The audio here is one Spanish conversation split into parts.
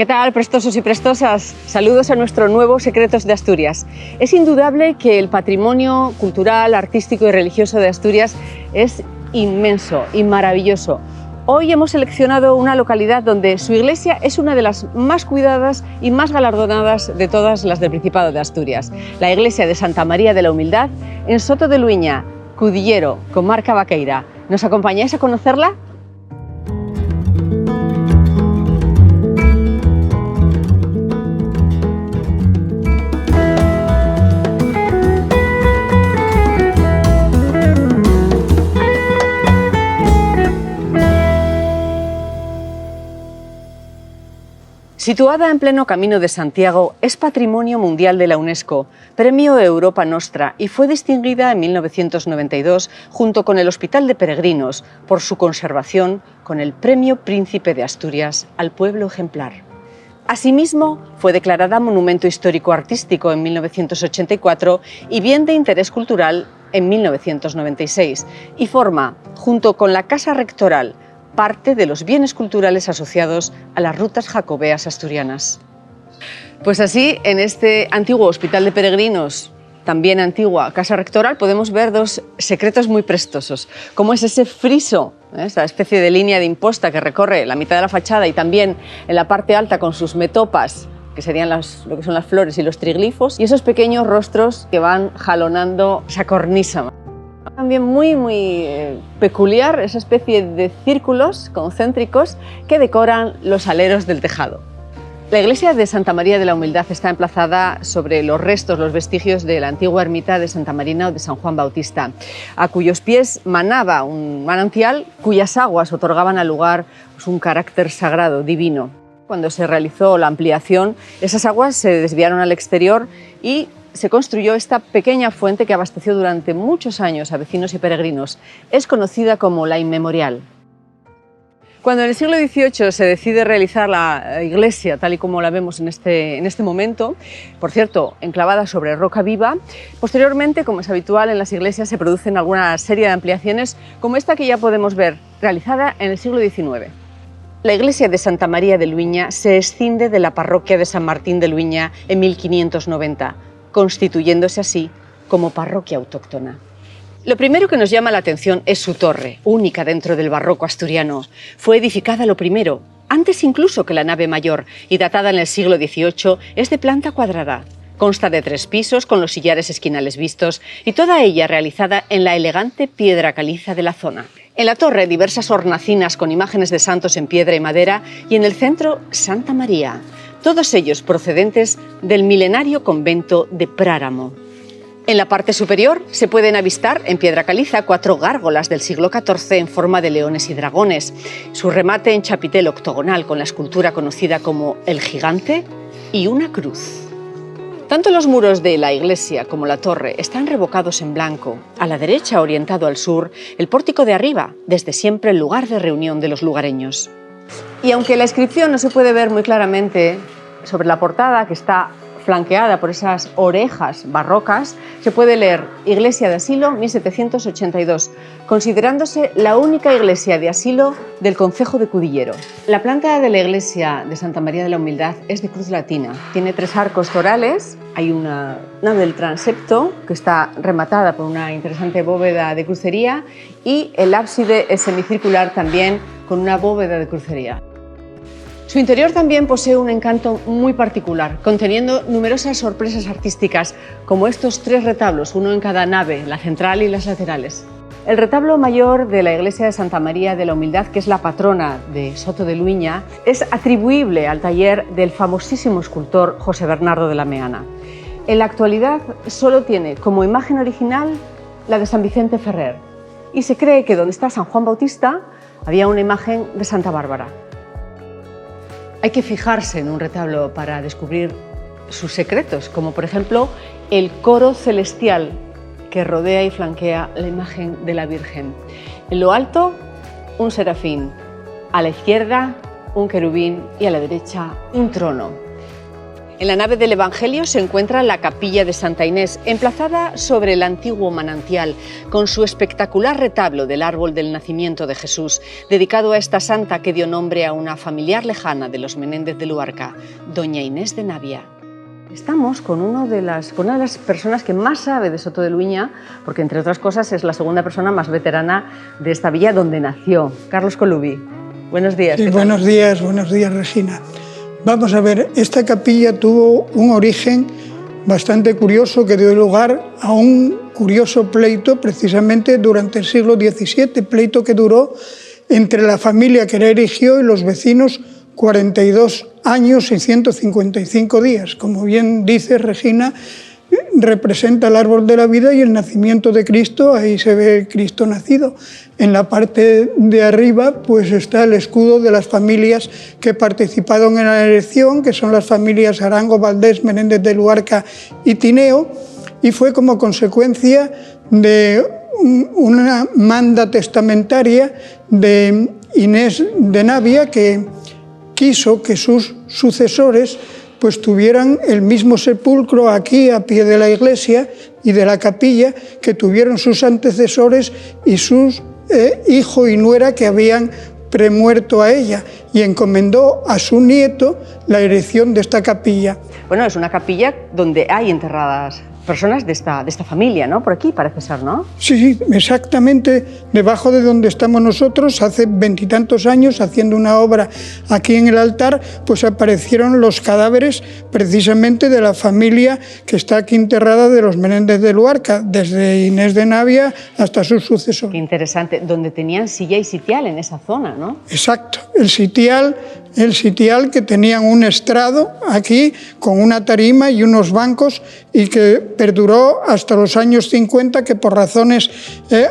¿Qué tal, prestosos y prestosas? Saludos a nuestro nuevo Secretos de Asturias. Es indudable que el patrimonio cultural, artístico y religioso de Asturias es inmenso y maravilloso. Hoy hemos seleccionado una localidad donde su iglesia es una de las más cuidadas y más galardonadas de todas las del Principado de Asturias. La iglesia de Santa María de la Humildad en Soto de Luiña, Cudillero, comarca Vaqueira. ¿Nos acompañáis a conocerla? Situada en pleno Camino de Santiago, es Patrimonio Mundial de la UNESCO, Premio Europa Nostra y fue distinguida en 1992 junto con el Hospital de Peregrinos por su conservación con el Premio Príncipe de Asturias al Pueblo Ejemplar. Asimismo, fue declarada Monumento Histórico Artístico en 1984 y Bien de Interés Cultural en 1996 y forma, junto con la Casa Rectoral, parte de los bienes culturales asociados a las rutas jacobeas asturianas. Pues así, en este antiguo Hospital de Peregrinos, también antigua Casa Rectoral, podemos ver dos secretos muy prestosos, como es ese friso, esta especie de línea de imposta que recorre la mitad de la fachada y también en la parte alta con sus metopas, que serían lo que son las flores y los triglifos, y esos pequeños rostros que van jalonando esa cornisa. También muy peculiar esa especie de círculos concéntricos que decoran los aleros del tejado. La iglesia de Santa María de la Humildad está emplazada sobre los restos, los vestigios de la antigua ermita de Santa Marina o de San Juan Bautista, a cuyos pies manaba un manantial cuyas aguas otorgaban al lugar un carácter sagrado, divino. Cuando se realizó la ampliación, esas aguas se desviaron al exterior y se construyó esta pequeña fuente que abasteció durante muchos años a vecinos y peregrinos. Es conocida como la Inmemorial. Cuando en el siglo XVIII se decide realizar la iglesia tal y como la vemos en este momento, por cierto, enclavada sobre roca viva, posteriormente, como es habitual en las iglesias, se producen alguna serie de ampliaciones como esta que ya podemos ver, realizada en el siglo XIX. La iglesia de Santa María de Luiña se escinde de la parroquia de San Martín de Luiña en 1590, constituyéndose así como parroquia autóctona. Lo primero que nos llama la atención es su torre, única dentro del barroco asturiano. Fue edificada lo primero, antes incluso que la nave mayor, y datada en el siglo XVIII, es de planta cuadrada. Consta de 3 pisos con los sillares esquinales vistos y toda ella realizada en la elegante piedra caliza de la zona. En la torre diversas hornacinas con imágenes de santos en piedra y madera y en el centro Santa María, todos ellos procedentes del milenario convento de Práramo. En la parte superior se pueden avistar en piedra caliza 4 gárgolas del siglo XIV en forma de leones y dragones, su remate en chapitel octogonal con la escultura conocida como el Gigante y una cruz. Tanto los muros de la iglesia como la torre están revocados en blanco. A la derecha, orientado al sur, el pórtico de arriba, desde siempre el lugar de reunión de los lugareños. Y aunque la inscripción no se puede ver muy claramente sobre la portada, que está flanqueada por esas orejas barrocas, se puede leer Iglesia de Asilo 1782, considerándose la única iglesia de asilo del concejo de Cudillero. La planta de la iglesia de Santa María de la Humildad es de cruz latina. Tiene 3 arcos torales, hay una nave del transepto que está rematada por una interesante bóveda de crucería y el ábside es semicircular también con una bóveda de crucería. Su interior también posee un encanto muy particular, conteniendo numerosas sorpresas artísticas, como estos 3 retablos, uno en cada nave, la central y las laterales. El retablo mayor de la iglesia de Santa María de la Humildad, que es la patrona de Soto de Luiña, es atribuible al taller del famosísimo escultor José Bernardo de la Meana. En la actualidad solo tiene como imagen original la de San Vicente Ferrer y se cree que donde está San Juan Bautista había una imagen de Santa Bárbara. Hay que fijarse en un retablo para descubrir sus secretos, como por ejemplo el coro celestial que rodea y flanquea la imagen de la Virgen. En lo alto, un serafín, a la izquierda, un querubín y a la derecha, un trono. En la nave del Evangelio se encuentra la capilla de Santa Inés, emplazada sobre el antiguo manantial, con su espectacular retablo del árbol del nacimiento de Jesús, dedicado a esta santa que dio nombre a una familiar lejana de los Menéndez de Luarca, doña Inés de Navia. Estamos con una de las personas que más sabe de Soto de Luiña, porque entre otras cosas es la segunda persona más veterana de esta villa donde nació, Carlos Colubi. Buenos días. Sí, buenos días, Regina. Vamos a ver, esta capilla tuvo un origen bastante curioso que dio lugar a un curioso pleito precisamente durante el siglo XVII, pleito que duró entre la familia que la erigió y los vecinos 42 años y 155 días. Como bien dice Regina, representa el árbol de la vida y el nacimiento de Cristo, ahí se ve Cristo nacido. En la parte de arriba pues está el escudo de las familias que participaron en la elección, que son las familias Arango, Valdés, Menéndez de Luarca y Tineo, y fue como consecuencia de una manda testamentaria de Inés de Navia, que quiso que sus sucesores pues tuvieran el mismo sepulcro aquí a pie de la iglesia y de la capilla que tuvieron sus antecesores y sus hijo y nuera que habían premuerto a ella, y encomendó a su nieto la erección de esta capilla. Bueno, es una capilla donde hay enterradas personas de esta familia, ¿no? Por aquí parece ser, ¿no? Sí, exactamente debajo de donde estamos nosotros, hace 20 y tantos años, haciendo una obra aquí en el altar, pues aparecieron los cadáveres precisamente de la familia que está aquí enterrada de los Menéndez de Luarca, desde Inés de Navia hasta su sucesor. Qué interesante, donde tenían silla y sitial en esa zona, ¿no? Exacto, el sitial que tenían un estrado aquí con una tarima y unos bancos, y que perduró hasta los años 50, que por razones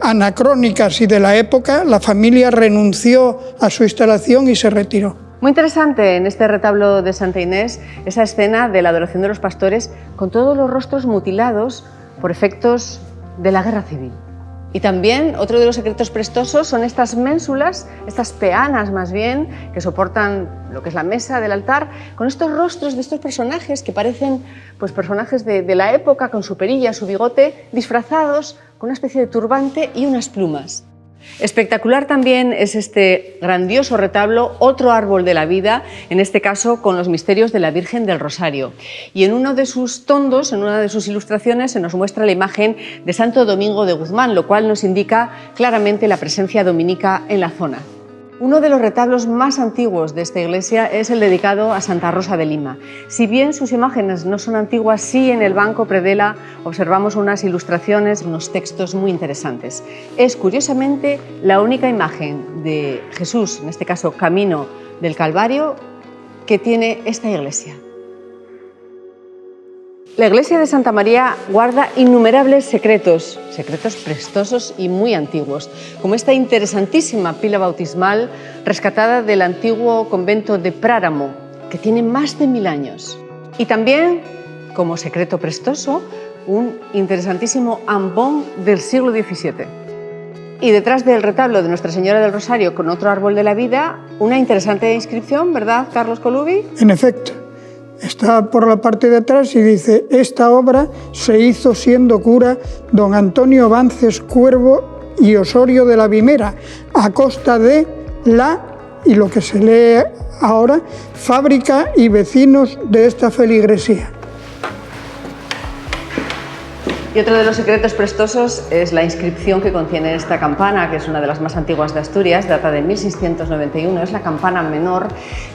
anacrónicas y de la época la familia renunció a su instalación y se retiró. Muy interesante en este retablo de Santa Inés esa escena de la adoración de los pastores con todos los rostros mutilados por efectos de la guerra civil. Y también otro de los secretos prestosos son estas ménsulas, estas peanas más bien, que soportan lo que es la mesa del altar, con estos rostros de estos personajes que parecen pues, personajes de la época, con su perilla, su bigote, disfrazados con una especie de turbante y unas plumas. Espectacular también es este grandioso retablo, otro árbol de la vida, en este caso con los misterios de la Virgen del Rosario. Y en uno de sus tondos, en una de sus ilustraciones, se nos muestra la imagen de Santo Domingo de Guzmán, lo cual nos indica claramente la presencia dominica en la zona. Uno de los retablos más antiguos de esta iglesia es el dedicado a Santa Rosa de Lima. Si bien sus imágenes no son antiguas, sí en el banco predela observamos unas ilustraciones, unos textos muy interesantes. Es curiosamente la única imagen de Jesús, en este caso camino del Calvario, que tiene esta iglesia. La iglesia de Santa María guarda innumerables secretos prestosos y muy antiguos, como esta interesantísima pila bautismal rescatada del antiguo convento de Práramo, que tiene más de 1000 años. Y también, como secreto prestoso, un interesantísimo ambón del siglo XVII. Y detrás del retablo de Nuestra Señora del Rosario con otro árbol de la vida, una interesante inscripción, ¿verdad, Carlos Colubi? En efecto. Está por la parte de atrás y dice: esta obra se hizo siendo cura don Antonio Vances Cuervo y Osorio de la Vimera, a costa de la, y lo que se lee ahora, fábrica y vecinos de esta feligresía. Y otro de los secretos prestosos es la inscripción que contiene esta campana, que es una de las más antiguas de Asturias, data de 1691, es la campana menor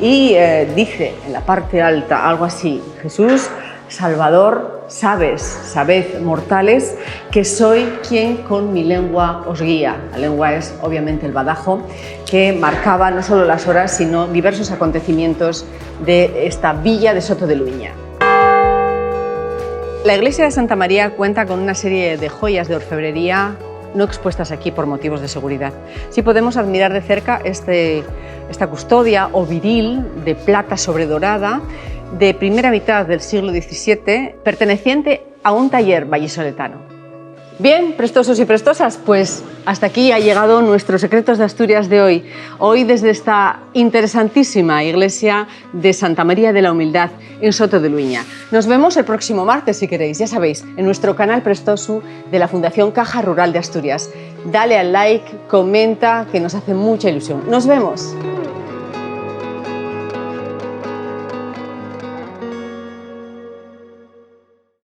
y dice en la parte alta algo así: Jesús, Salvador, sabed mortales, que soy quien con mi lengua os guía. La lengua es obviamente el badajo, que marcaba no solo las horas, sino diversos acontecimientos de esta villa de Soto de Luiña. La iglesia de Santa María cuenta con una serie de joyas de orfebrería no expuestas aquí por motivos de seguridad. Sí podemos admirar de cerca esta custodia o viril de plata sobredorada de primera mitad del siglo XVII, perteneciente a un taller vallisoletano. Bien, prestosos y prestosas, pues hasta aquí ha llegado nuestros Secretos de Asturias de hoy. Hoy desde esta interesantísima iglesia de Santa María de la Humildad en Soto de Luiña. Nos vemos el próximo martes, si queréis, ya sabéis, en nuestro canal Prestoso de la Fundación Caja Rural de Asturias. Dale al like, comenta, que nos hace mucha ilusión. ¡Nos vemos!